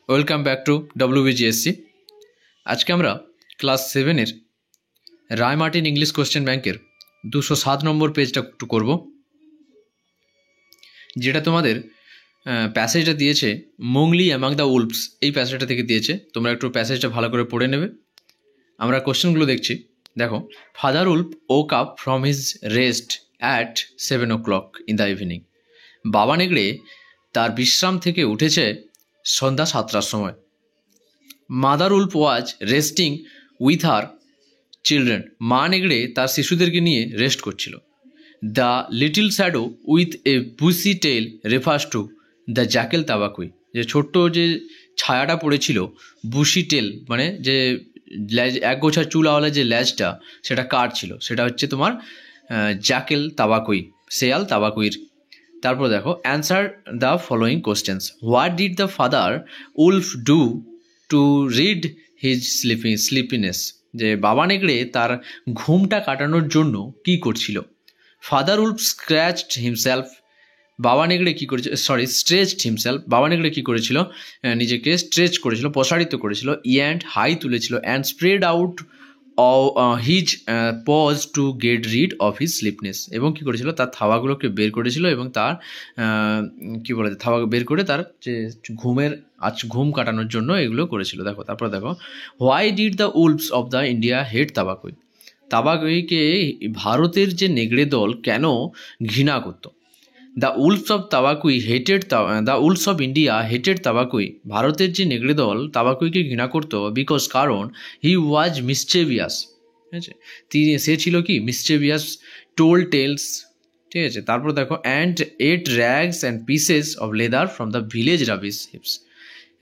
Welcome back to WBGSC। আজকে আমরা class 7-এর রায় মার্টিন ইংলিশ কোশ্চেন ব্যাংকের 207 নম্বর পেজটা একটু করব, যেটা তোমাদের প্যাসেজটা দিয়েছে মোংলি অ্যামাং দ্য উলফস, এই প্যাসেজটা থেকে দিয়েছে। তোমরা একটু প্যাসেজটা ভালো করে পড়ে নেবে। আমরা কোশ্চেনগুলো দেখছি। দেখো, father wolf woke up from his rest at 7 o'clock in the evening. বাবা নেগড়ে তার বিশ্রাম থেকে উঠেছে সন্ধ্যা 7টার সময়। Mother wolf was resting with her children. মা নেগড়ে তার শিশুদেরকে নিয়ে রেস্ট করছিল। The little shadow with a bushy tail refers to the jackal Tabaqui. যে ছোট্ট যে ছায়াটা পড়েছিল, বুসি টেল মানে যে ল্যাজ, একগোছা চুলাওয়ালা যে ল্যাজটা, সেটা কার ছিল? সেটা হচ্ছে তোমার জ্যাকেল তাবাকুই, শেয়াল তাবাকুইর। তারপর দেখো, answer the following questions. What did the father wolf do to rid his sleepiness? যে বাবা নেগড়ে তার ঘুমটা কাটানোর জন্য কি করছিল? Father wolf scratched himself. বাবা নেগড়ে কী করেছিল? Stretched himself. বাবা নেগড়ে কী করেছিল? নিজেকে স্ট্রেচ করেছিল, প্রসারিত করেছিল। অ্যান্ড হাই তুলেছিল। And spread out his paws to get rid of his sleepiness. এবং কী করেছিল? তার থাবাগুলোকে বের করেছিল এবং তার কী বলে, থাবা বের করে তার যে ঘুম কাটানোর জন্য এগুলো করেছিল। দেখো, তারপর দেখো, why did the wolves of the India hate Tabaqui? তাবাকুইকে ভারতের যে নেগড়ে দল কেন ঘৃণা করতো? The wolves of Tabaqui hated the wolves of India hated Tabaqui. ভারতের যে নেগড়ে দল তাবাকুইকে ঘৃণা করতো বিকজ, কারণ হি ওয়াজ মিসচেভিয়াস। ঠিক আছে, সে ছিল কি? Mischievous, tell tales. ঠিক আছে, তারপর দেখো, and ate rags and pieces of leather from the village rubbish heaps.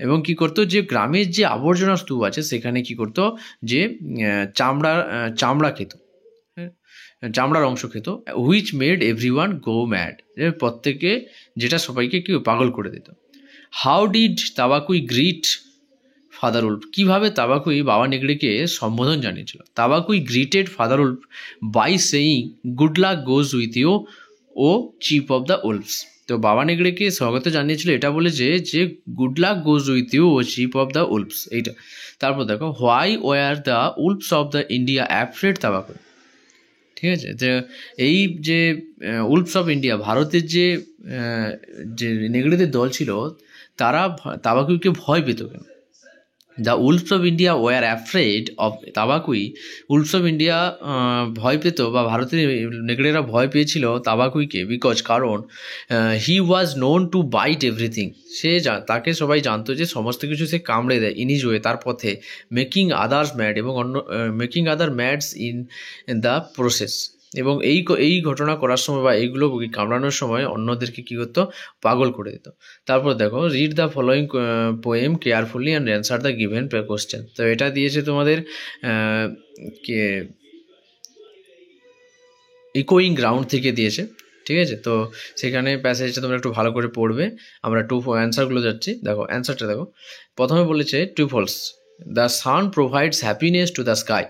এবং কী করতো? যে গ্রামের যে আবর্জনা স্তূপ আছে সেখানে কী করতো? যে চামড়া খেত, চামড়ার অংশ খেত। Which made everyone go mad, প্রত্যেকে, যেটা সবাইকে কি পাগল করে দিত। How did Tabaqui greet father wolf? কীভাবে তাবাকুই বাবা নেগড়েকে সম্বোধন জানিয়েছিল? Tabaqui greeted father wolf by saying good luck goes with you O chief of the wolves. তো বাবা নেগড়েকে স্বাগত জানিয়েছিল এটা বলে যে good luck goes with you O chief of the wolves, এইটা। তারপর দেখো, why were the wolves of the India afraid Tabaqui? ঠিক আছে, যে এই যে উলফস অফ ইন্ডিয়া, ভারতের যে নেগড়েদের দল ছিল, তারা তাবাকুইকে ভয় পেত কেন? The wolves of India were afraid of Tabaqui. Wolves of India ভয় পেত, বা ভারতের নেগড়েরা ভয় পেয়েছিল তাবাকুইকে বিকজ, কারণ he was known to bite everything. তাকে সবাই জানতো যে সমস্ত কিছু সে কামড়ে দেয়, ইন হিজ ওয়ে, তার পথে। মেকিং আদার্স ম্যাড, এবং making other mads in the process. এবং এই ঘটনা করার সময় বা এইগুলো কামড়ানোর সময় অন্যদেরকে কী করতো? পাগল করে দিত। তারপর দেখো, read the following poem carefully and answer the given question. তো এটা দিয়েছে তোমাদের ইকোয়িং গ্রাউন্ড থেকে দিয়েছে। ঠিক আছে, তো সেখানে প্যাসেজটা তোমরা একটু ভালো করে পড়বে। আমরা অ্যান্সারগুলো যাচ্ছি। দেখো, অ্যান্সারটা দেখো। প্রথমে বলেছে true false. The sun provides happiness to the sky.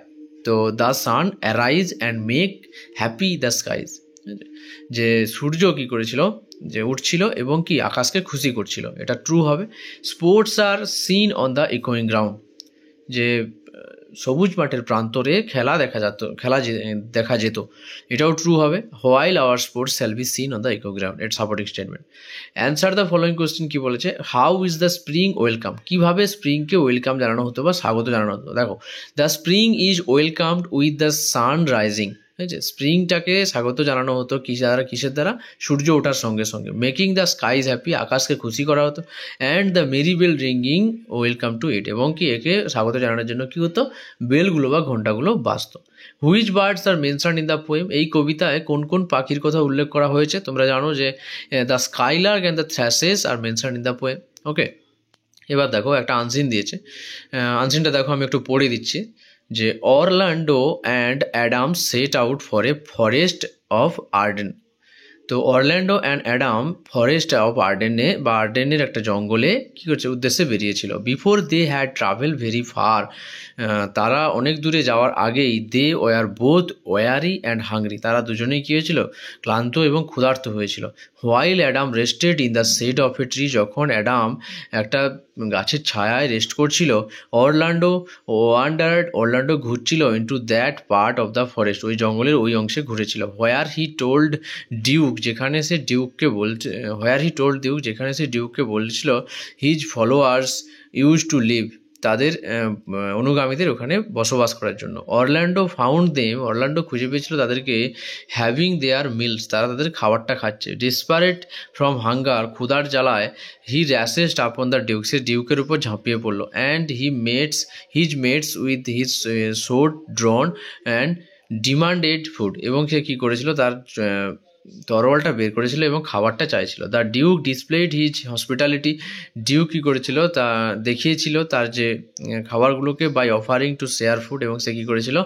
তো the sun arise and make happy the skies. যে সূর্য কী করেছিল? যে উঠছিল এবং কি আকাশকে খুশি করছিল, এটা ট্রু হবে। Sports are seen on the ইকোয়িং গ্রাউন্ড। যে সবুজ মাঠের প্রান্তরে খেলা দেখা যেত, এটাও ট্রু হবে। While our sports shall be seen on the eco ground, at supporting statement. Answer the following question কি বলেছে? How is the spring welcome? কীভাবে স্প্রিংকে ওয়েলকাম জানানো হতো বা স্বাগত জানানো হতো? দেখো, the spring is welcomed with the sun rising. ঠিক আছে, স্প্রিংটাকে স্বাগত জানানো হতো কিসের দ্বারা? সূর্য ওঠার সঙ্গে সঙ্গে। মেকিং দ্য স্কাইজ হ্যাপি, আকাশকে খুশি করা হতো। And the merry bell ringing welcome to it, এবং কি একে স্বাগত জানানোর জন্য কী হতো? বেলগুলো বা ঘণ্টাগুলো বাজতো। Which birds are mentioned in the poem? এই কবিতায় কোন কোন পাখির কথা উল্লেখ করা হয়েছে? তোমরা জানো যে the skylark and the thrushes are mentioned in the poem. Okay, এবার দেখো একটা আনসিন দিয়েছে। আনসিনটা দেখো, আমি একটু পড়ে দিচ্ছি। যে Orlando and Adam set out for a forest of Arden. তো Orlando and Adam forest of আর্ডেনে বা আর্ডেনের একটা জঙ্গলে কী করছে? উদ্দেশ্যে বেরিয়েছিল। Before they had travel very far, তারা অনেক দূরে যাওয়ার আগেই they were both weary and hungry, তারা দুজনেই কী হয়েছিল? ক্লান্ত এবং ক্ষুধার্ত হয়েছিল। While Adam rested in the shade of a tree, যখন অ্যাডাম একটা গাছের ছায়ায় রেস্ট করছিল, অরল্যান্ডো ঘুরছিল into that part of the forest, ওই জঙ্গলের ওই অংশে ঘুরেছিল। হোয়ার হি টোল্ড ডিউক, যেখানে সে ডিউককে বলছিল his followers use to live, তাদের অনুগামীদের ওখানে বসবাস করার জন্য। অরল্যান্ডো খুঁজে পেয়েছিল তাদেরকে হ্যাভিং দেয়ার মিলস, তারা তাদের খাবারটা খাচ্ছে। ডেসপারেট ফ্রম হাঙ্গার, ক্ষুধার জ্বালায়, হি র্যাসেস্ট আপন দ্য ডিউক, সে ডিউকের উপর ঝাঁপিয়ে পড়লো। And his mates with his sword drawn and demanded food, এবং সে কী করেছিল, তার তরোয়ালটা বের করেছিল এবং খাবারটা চাইছিল। The duke displayed his hospitality, duke কী করেছিল, তা দেখিয়েছিল তার যে খাবারগুলোকে by offering to share food, এবং সে কী করেছিল,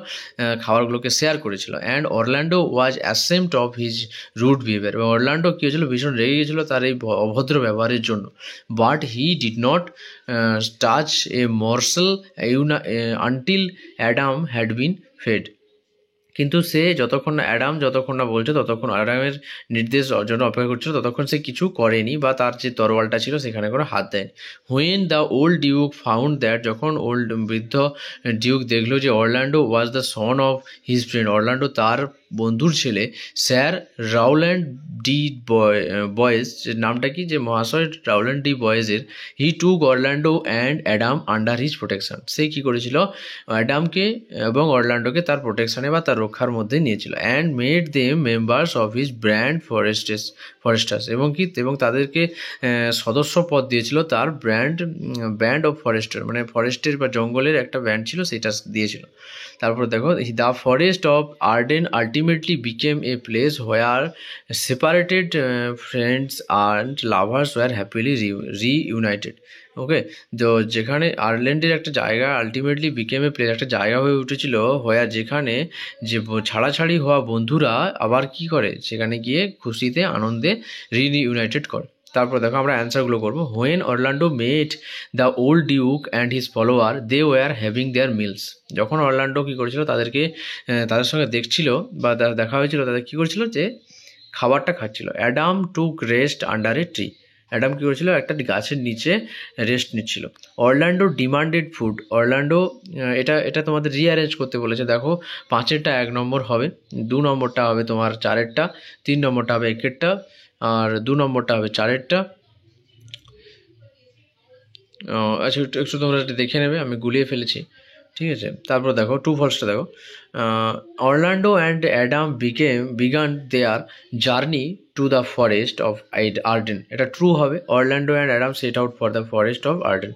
খাবারগুলোকে শেয়ার করেছিল। And Orlando was ashamed of his rude behaviour, এবং অরল্যান্ডো কী হয়েছিল, ভীষণ রেগে গিয়েছিল তার এই অভদ্র ব্যবহারের জন্য। But he did not touch a morsel until Adam had been fed, কিন্তু সে যতক্ষণ না বলছে, ততক্ষণ অ্যাডামের নির্দেশ জন্য অপেক্ষা করছিল, ততক্ষণ সে কিছু করেনি বা তার যে তরোয়ালটা ছিল সেখানে কোনো হাত দেয়নি। When the old Duke found that, যখন বৃদ্ধ ডিউক দেখলো যে Orlando was the son of his friend, Orlando তার বন্ধুর ছেলে, স্যার রাউল্যান্ড ডি বয়েজ, নামটা কি, যে মহাশয় রাউল্যান্ড ডি বয়েজের, he took Orlando and Adam under his protection, সে কী করেছিল, অ্যাডামকে এবং অরল্যান্ডোকে তার প্রোটেকশনে বা তার রক্ষার মধ্যে নিয়েছিল। And made them members of his foresters, এবং তাদেরকে সদস্য পদ দিয়েছিল তার ব্যান্ড অফ ফরেস্টার, মানে ফরেস্টের বা জঙ্গলের একটা ব্যান্ড ছিল, সেটা দিয়েছিল। তারপর দেখো, the forest of Arden ultimately became a place where separated friends and lovers were happily reunited. Okay, তো যেখানে আয়ারল্যান্ডের একটা জায়গা আলটিমেটলি বিকেম এ প্লেস, একটা জায়গা হয়ে উঠেছিল হোয়ার, যেখানে যে ছাড়াছাড়ি হওয়া বন্ধুরা আবার কি করে, সেখানে গিয়ে খুশিতে আনন্দে রিইউনাইটেড করে। তারপর দেখো আমরা অ্যান্সারগুলো করবো। When Orlando met the old duke and his follower, they were having their meals, যখন অরল্যান্ডো কী করেছিল, তাদের সঙ্গে দেখছিল বা দেখা হয়েছিল, তাদের কী করেছিল, যে খাবারটা খাচ্ছিল। Adam took rest under a tree, Adam কী করেছিল, একটা গাছের নিচে রেস্ট নিচ্ছিল। অরল্যান্ডো ডিমান্ডেড ফুড, অরল্যান্ডো এটা তোমাদের রিঅ্যারেঞ্জ করতে বলেছে। দেখো 5-এরটা 1 নম্বর হবে, 2 নম্বরটা হবে তোমার 4-এরটা, 3 নম্বরটা হবে 1-এরটা, আর 2 নম্বরটা হবে 4-এরটা। আচ্ছা, একটু তোমরা দেখে নেবে, আমি গুলিয়ে ফেলেছি, ঠিক আছে। তারপর দেখো টু ফলসটা দেখো, Orlando and Adam began their journey to the forest of Arden, এটা ট্রু হবে। Orlando and Adam set out for the forest of Arden.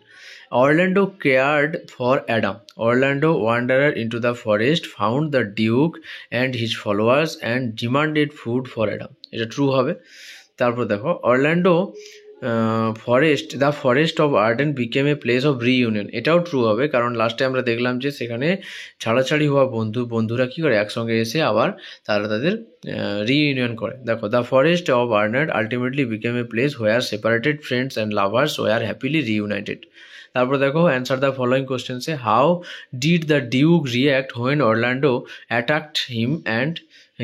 Orlando cared for Adam. Orlando wandered into the forest, found the Duke and his followers and demanded food for Adam. এটা true হবে। তারপর দেখো, Orlando the forest of Arden became a place of reunion, এটাও true হবে, কারণ লাস্টে আমরা দেখলাম যে সেখানে ছাড়াছাড়ি হওয়া বন্ধুরা কী করে, একসঙ্গে এসে আবার তাদের রিইউনিয়ন করে। দেখো, the forest of Arden ultimately became a place where separated friends and lovers were happily reunited. তারপর দেখো, অ্যান্সার দ্য ফলোয়িং কোশ্চেন্সে, how did the duke react when Orlando attacked him and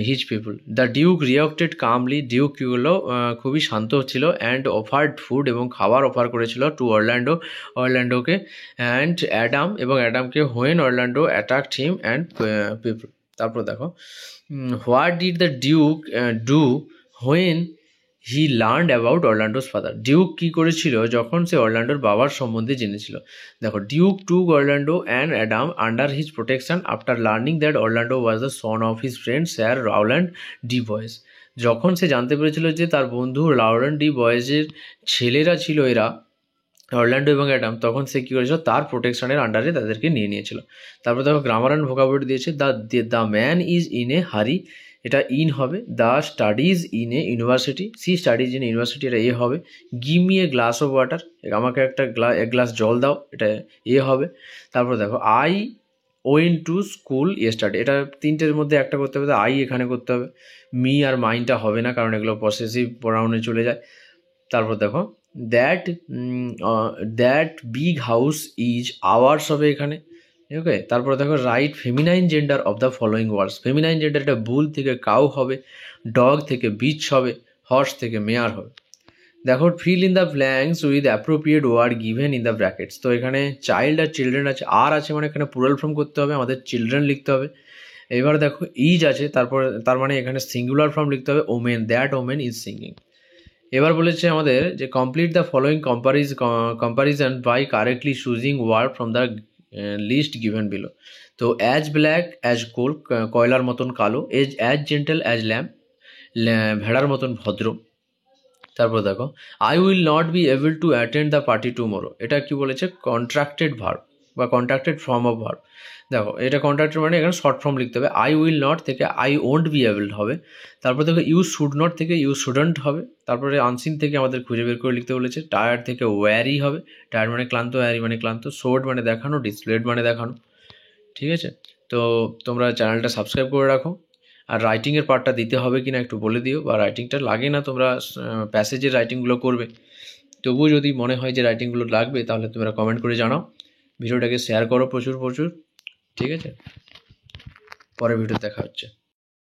his people? The duke reacted calmly, duke কী হলো, খুবই শান্ত ছিল, and offered food, এবং খাবার offer করেছিল, টু অরল্যান্ডোকে, অ্যান্ড অ্যাডামকে, when Orlando attacked him and people. তারপর দেখো, what did the duke do when he learned about Orlando's father? Duke কী করেছিল যখন সে অরল্যান্ডোর বাবার সম্বন্ধে জেনেছিল? দেখো, duke took Orlando and Adam under his protection after learning that Orlando was the son of his friend sir Rowland de Boys. যখন সে জানতে পেরেছিল যে তার বন্ধু রাউল্যান্ড ডি বয়েজের ছেলেরা ছিল এরা, অরল্যান্ডো এবং অ্যাডাম, তখন সে কী করেছিল, তার প্রোটেকশনের আন্ডারে তাদেরকে নিয়েছিল। তারপর দেখো, গ্রামার অ্যান্ড ভোকাবুলারি দিয়েছে। The man is in a hurry, এটা ইন হবে। The studies in a university, she studies in university, এটা এ হবে। Give me a glass of water, আমাকে এক গ্লাস জল দাও, এটা এ হবে। তারপর দেখো, I went to school yesterday, এটা 3টের মধ্যে একটা করতে হবে, আই এখানে করতে হবে। মি আর মাইনটা হবে না, কারণ এগুলো পসেসিভ প্রোনাউনে চলে যায়। তারপর দেখো, that big house is ours হবে এখানে, ওকে। তারপর দেখো, right feminine gender of the following words. Feminine gender, এটা বুল থেকে কাউ হবে, ডগ থেকে বিচ হবে, হর্স থেকে মেয়ার হবে। দেখো fill in the blanks with appropriate word given in the brackets. তো এখানে চাইল্ড আর চিলড্রেন আছে, আর আছে মানে এখানে প্লুরাল ফর্ম করতে হবে, আমাদের চিলড্রেন লিখতে হবে। এবার দেখো ইজ আছে, তারপর তার মানে এখানে সিঙ্গুলার ফর্ম লিখতে হবে, women, that women is singing. এবার বলেছে আমাদের যে complete the following comparison by correctly choosing word from the list given below. তো অ্যাজ ব্ল্যাক অ্যাজ কোল, কয়লার মতন কালো, অ্যাজ জেন্টেল অ্যাজ ল্যাম্প, ভেড়ার মতন ভদ্র। তারপর দেখো I will not be able to attend the party tomorrow, এটা কি বলেছে কন্ট্রাক্টেড ভার্ব বা কন্ট্রাক্টেড ফর্ম অফ ভার্ব। দেখো এটা কন্ট্রাক্টেড মানে এখানে শর্ট ফর্ম লিখতে হবে, আই উইল নট থেকে আই ওন্ট বি এবল হবে। তারপর দেখো ইউ শুড নট থেকে ইউ শুডন্ট হবে। তারপরে আনসিন থেকে আমাদের খুঁজে বের করে লিখতে বলেছে, টায়ার্ড থেকে ওয়ারি হবে, টায়ার্ড মানে ক্লান্ত, ওয়ারি মানে ক্লান্ত, শোড মানে দেখানো, ডিসপ্লেড মানে দেখানো। ঠিক আছে, তো তোমরা চ্যানেলটা সাবস্ক্রাইব করে রাখো। আর রাইটিংয়ের পার্টটা দিতে হবে কি না একটু বলে দিও, বা রাইটিংটা লাগে না, তোমরা প্যাসেজের রাইটিংগুলো করবে। তবুও যদি মনে হয় যে রাইটিংগুলো লাগবে তাহলে তোমরা কমেন্ট করে জানাও, ভিডিওটাকে শেয়ার করো প্রচুর প্রচুর। ঠিক আছে, পরের ভিডিও দেখা হচ্ছে।